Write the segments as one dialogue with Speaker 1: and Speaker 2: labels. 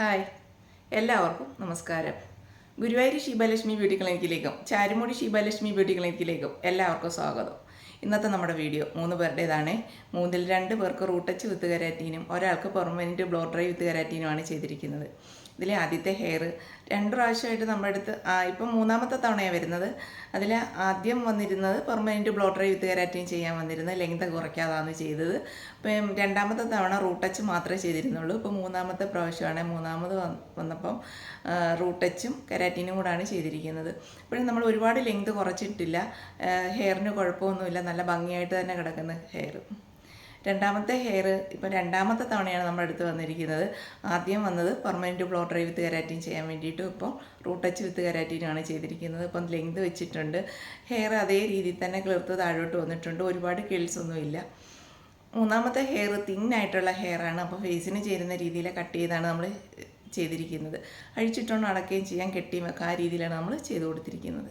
Speaker 1: Hi, എല്ലാവർക്കും നമസ്കാരം. Guruvayur ഷീബാലക്ഷ്മി beauty ക്ലിനിക്കിലേക്കും ചാരുമൂടി ഷീബാലക്ഷ്മി beauty ക്ലിനിക്കിലേക്കും എല്ലാവർക്കും സ്വാഗതം. ഇന്നത്തെ നമ്മുടെ വീഡിയോ 3 പേരുടേതാണ്. 3-ൽ 2 പേർക്ക് റൂട്ടച്ച് വിത്ത് കെരാറ്റിനും ഒരാൾക്ക് പെർമനൻറ്റ് ബ്ലോ ഡ്രൈ വിത്ത് കെരാറ്റിനുമാണ് ചെയ്തിരിക്കുന്നത്. ഇതിലെ ആദ്യത്തെ ഹെയർ 2 പ്രാവശ്യമായിട്ട് നമ്മുടെ അടുത്ത് ഇപ്പം 3ാമത്തെ തവണയാണ് വരുന്നത്. അതിൽ ആദ്യം വന്നിരുന്നത് പെർമനൻറ്റ് ബ്ലോ ഡ്രൈ വിത്ത് കെരാറ്റിൻ ചെയ്യാൻ വന്നിരുന്നത്, ലെങ്ത് കുറയ്ക്കാതാണ് ചെയ്തത്. ഇപ്പം 2ാമത്തെ തവണ റൂട്ടച്ച് മാത്രമേ ചെയ്തിരുന്നുള്ളൂ. ഇപ്പോൾ 3ാമത്തെ പ്രാവശ്യമാണ്. 3ാമത് വന്നപ്പം റൂട്ടച്ചും കെരാറ്റിനും കൂടാണ് ചെയ്തിരിക്കുന്നത്. ഇപ്പോഴും നമ്മൾ ഒരുപാട് ലെങ്ത് കുറച്ചിട്ടില്ല. ഹെയറിന് കുഴപ്പമൊന്നുമില്ല, നല്ല ഭംഗിയായിട്ട് തന്നെ കിടക്കുന്ന ഹെയർ. 2ാമത്തെ ഹെയർ ഇപ്പം 2ാമത്തെ തവണയാണ് നമ്മുടെ അടുത്ത് വന്നിരിക്കുന്നത്. ആദ്യം വന്നത് പെർമനൻറ്റ് ബ്ലോ ഡ്രൈ വിത്ത് കെരാറ്റിൻ ചെയ്യാൻ വേണ്ടിയിട്ട് ഇപ്പോൾ റൂട്ടച്ച് വിത്ത് കെരാറ്റിനാണ് ചെയ്തിരിക്കുന്നത്. ഇപ്പം ലെങ്ത് വെച്ചിട്ടുണ്ട്. ഹെയർ അതേ രീതിയിൽ തന്നെ കിളിർത്ത് താഴോട്ട് വന്നിട്ടുണ്ട്. ഒരുപാട് കിൾസൊന്നുമില്ല. 3ാമത്തെ ഹെയർ തിന്നായിട്ടുള്ള ഹെയറാണ്. അപ്പോൾ ഫേസിന് ചേരുന്ന രീതിയിൽ കട്ട് ചെയ്താണ് നമ്മൾ ചെയ്തിരിക്കുന്നത്. അഴിച്ചിട്ടോണ്ട് അടക്കുകയും ചെയ്യാൻ, കെട്ടിയും വെക്കുക, ആ രീതിയിലാണ് നമ്മൾ ചെയ്ത് കൊടുത്തിരിക്കുന്നത്.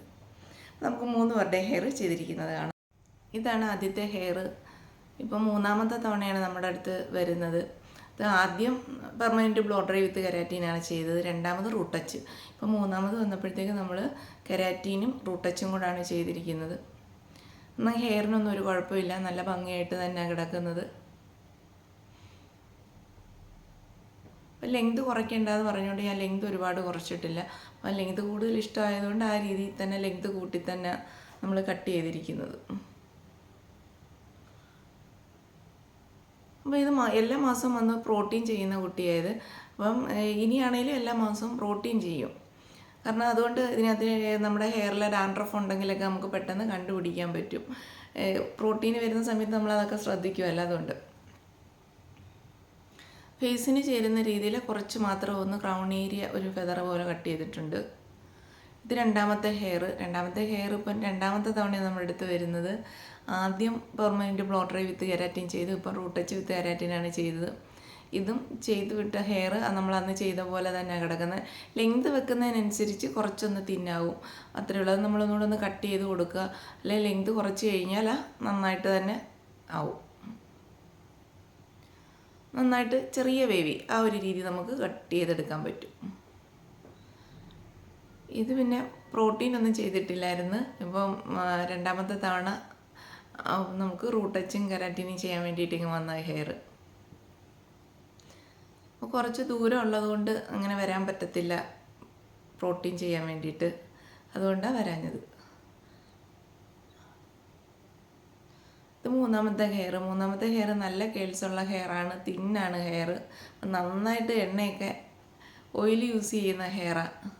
Speaker 1: നമുക്ക് 3 പേരുടെ ഹെയർ ചെയ്തിരിക്കുന്നത് കാണാം. ഇതാണ് ആദ്യത്തെ ഹെയർ. ഇപ്പം 3ാമത്തെ തവണയാണ് നമ്മുടെ അടുത്ത് വരുന്നത്. ഇത് ആദ്യം പെർമനൻറ്റ് ബ്ലോ ഡ്രൈ വിത്ത് കെരാറ്റീനാണ് ചെയ്തത്. 2ാമത് റൂട്ടച്ച്. ഇപ്പം 3ാമത് വന്നപ്പോഴത്തേക്ക് നമ്മൾ കെരാറ്റീനും റൂട്ടച്ചും കൂടാണ് ചെയ്തിരിക്കുന്നത്. എന്നാൽ ഹെയറിനൊന്നും ഒരു കുഴപ്പമില്ല, നല്ല ഭംഗിയായിട്ട് തന്നെ കിടക്കുന്നത്. അപ്പം ലെങ്ത് കുറയ്ക്കേണ്ടതെന്ന് പറഞ്ഞുകൊണ്ട് ഞാൻ ലെങ്ത് ഒരുപാട് കുറച്ചിട്ടില്ല. അപ്പം ലെങ്ത് കൂടുതൽ ഇഷ്ടമായതുകൊണ്ട് ആ രീതിയിൽ തന്നെ ലെങ്ത് കൂട്ടി തന്നെ നമ്മൾ കട്ട് ചെയ്തിരിക്കുന്നത്. അപ്പോൾ ഇത് എല്ലാ മാസവും വന്ന് പ്രോട്ടീൻ ചെയ്യുന്ന കുട്ടിയായത്. അപ്പം ഇനിയാണേലും എല്ലാ മാസവും പ്രോട്ടീൻ ചെയ്യും. കാരണം അതുകൊണ്ട് ഇതിനകത്ത് നമ്മുടെ ഹെയറിലെ ഡാൻഡ്രഫ് ഉണ്ടെങ്കിലൊക്കെ നമുക്ക് പെട്ടെന്ന് കണ്ടുപിടിക്കാൻ പറ്റും. പ്രോട്ടീൻ വരുന്ന സമയത്ത് നമ്മളതൊക്കെ ശ്രദ്ധിക്കുമല്ലോ. അതുകൊണ്ട് ഫേസിന് ചേരുന്ന രീതിയിൽ കുറച്ച് മാത്രം ഒന്ന് ക്രൗൺ ഏരിയ ഒരു ഫെദർ പോലെ കട്ട് ചെയ്തിട്ടുണ്ട്. ഇത് 2ാമത്തെ ഹെയർ. 2ാമത്തെ ഹെയർ ഇപ്പം 2ാമത്തെ തവണയാണ് നമ്മുടെ അടുത്ത് വരുന്നത്. ആദ്യം പെർമനൻറ്റ് ബ്ലോ ഡ്രൈ വിത്ത് കെരാറ്റിൻ ചെയ്തു, ഇപ്പം റൂട്ടച്ച് വിത്ത് കെരാറ്റിനാണ് ചെയ്തത്. ഇതും ചെയ്ത് വിട്ട ഹെയർ നമ്മൾ അന്ന് ചെയ്ത പോലെ തന്നെ കിടക്കുന്നത്. ലെങ്ത് വെക്കുന്നതിനനുസരിച്ച് കുറച്ചൊന്ന് തിന്നാവും, അത്രയേ ഉള്ളൂ. അത് നമ്മളൊന്നുകൂടെ ഒന്ന് കട്ട് ചെയ്ത് കൊടുക്കുക. അല്ലെങ്കിൽ ലെങ്ത് കുറച്ച് കഴിഞ്ഞാൽ നന്നായിട്ട് തന്നെ ആവും. നന്നായിട്ട് ചെറിയ വേവി ആ ഒരു രീതി നമുക്ക് കട്ട് ചെയ്തെടുക്കാൻ പറ്റും. ഇത് പിന്നെ പ്രോട്ടീൻ ഒന്നും ചെയ്തിട്ടില്ലായിരുന്നു. ഇപ്പം 2ാമത്തെ തവണ നമുക്ക് റൂട്ടച്ചും കെരാറ്റിനും ചെയ്യാൻ വേണ്ടിയിട്ട് ഇങ്ങനെ വന്ന ഹെയർ. അപ്പോൾ കുറച്ച് ദൂരം ഉള്ളതുകൊണ്ട് അങ്ങനെ വരാൻ പറ്റത്തില്ല പ്രോട്ടീൻ ചെയ്യാൻ വേണ്ടിയിട്ട്, അതുകൊണ്ടാണ് വരാഞ്ഞത്. ഇത് 3ാമത്തെ ഹെയർ. 3ാമത്തെ ഹെയർ നല്ല കേൾസുള്ള ഹെയറാണ്, തിന്നാണ് ഹെയർ. നന്നായിട്ട് എണ്ണയൊക്കെ ഓയിൽ യൂസ് ചെയ്യുന്ന ഹെയറാണ്.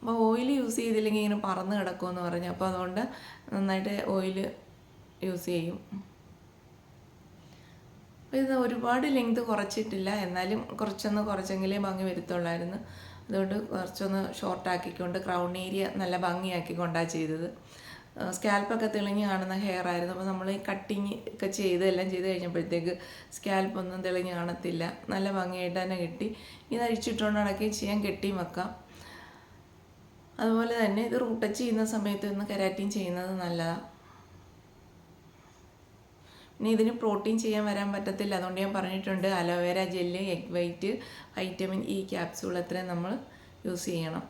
Speaker 1: അപ്പോൾ ഓയിൽ യൂസ് ചെയ്തില്ലെങ്കിൽ ഇങ്ങനെ പറന്ന് കിടക്കുമെന്ന് പറഞ്ഞു. അപ്പോൾ അതുകൊണ്ട് നന്നായിട്ട് ഓയിൽ യൂസ് ചെയ്യും. അപ്പോൾ ഇത് ഒരുപാട് ലെങ്ത് കുറച്ചിട്ടില്ല, എന്നാലും കുറച്ചെങ്കിലേ ഭംഗി വരുത്തുള്ളായിരുന്നു. അതുകൊണ്ട് കുറച്ചൊന്ന് ഷോർട്ടാക്കിക്കൊണ്ട് ക്രൗൺ ഏരിയ നല്ല ഭംഗിയാക്കിക്കൊണ്ടാണ് ചെയ്തത്. സ്കാൽപ്പൊക്കെ തെളിഞ്ഞ് കാണുന്ന ഹെയർ ആയിരുന്നു. അപ്പോൾ നമ്മൾ ഈ കട്ടിങ് ഒക്കെ എല്ലാം ചെയ്ത് കഴിഞ്ഞപ്പോഴത്തേക്ക് സ്കാൽപ്പൊന്നും തെളിഞ്ഞ് കാണത്തില്ല, നല്ല ഭംഗിയായിട്ട് തന്നെ കിട്ടി. ഇത് അഴിച്ചിട്ടുകൊണ്ട് അടക്കുകയും ചെയ്യാൻ, കെട്ടിയും വെക്കാം. അതുപോലെ തന്നെ ഇത് റൂട്ടച്ച് ചെയ്യുന്ന സമയത്ത് ഒന്ന് കെരാറ്റിൻ ചെയ്യുന്നത് നല്ലതാണ്. പിന്നെ ഇതിന് പ്രോട്ടീൻ ചെയ്യാൻ വരാൻ പറ്റത്തില്ല, അതുകൊണ്ട് ഞാൻ പറഞ്ഞിട്ടുണ്ട് aloe vera gel, egg white, vitamin E capsule അത്രയും നമ്മൾ യൂസ് ചെയ്യണം.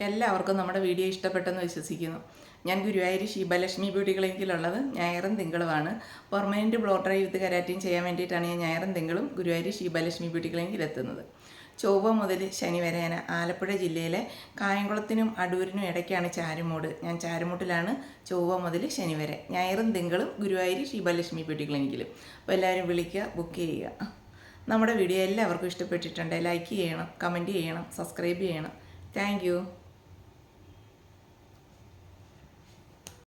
Speaker 1: എല്ലാവർക്കും നമ്മുടെ വീഡിയോ ഇഷ്ടപ്പെട്ടെന്ന് വിശ്വസിക്കുന്നു. ഞാൻ ഗുരുവായൂർ ഷീബാലക്ഷ്മി ബ്യൂട്ടി ക്ലിനിക്കിലുള്ളത് ഞായറും തിങ്കളുമാണ്. പെർമനൻറ്റ് ബ്ലോ ഡ്രൈ വിത്ത് കെരാറ്റിൻ ചെയ്യാൻ വേണ്ടിയിട്ടാണ് ഞാൻ ഞായറും തിങ്കളും ഗുരുവായൂർ ഷീബാലക്ഷ്മി ബ്യൂട്ടി ക്ലിനിക്കിലെത്തുന്നത്. ചൊവ്വ മുതൽ ശനി വരെ ഞാൻ ആലപ്പുഴ ജില്ലയിലെ കായംകുളത്തിനും അടൂരിനും ഇടയ്ക്കാണ് ചാരുമൂട്. ഞാൻ ചാരുമൂട്ടിലാണ് ചൊവ്വ മുതൽ ശനി വരെ. ഞായറും തിങ്കളും ഗുരുവായൂർ ഷീബാലക്ഷ്മി ബ്യൂട്ടി ക്ലിനിക്കിലും. അപ്പോൾ എല്ലാവരും വിളിക്കുക, ബുക്ക് ചെയ്യുക. നമ്മുടെ വീഡിയോ എല്ലാവർക്കും ഇഷ്ടപ്പെട്ടിട്ടുണ്ട്. ലൈക്ക് ചെയ്യണം, കമൻറ്റ് ചെയ്യണം, സബ്സ്ക്രൈബ് ചെയ്യണം. Thank you.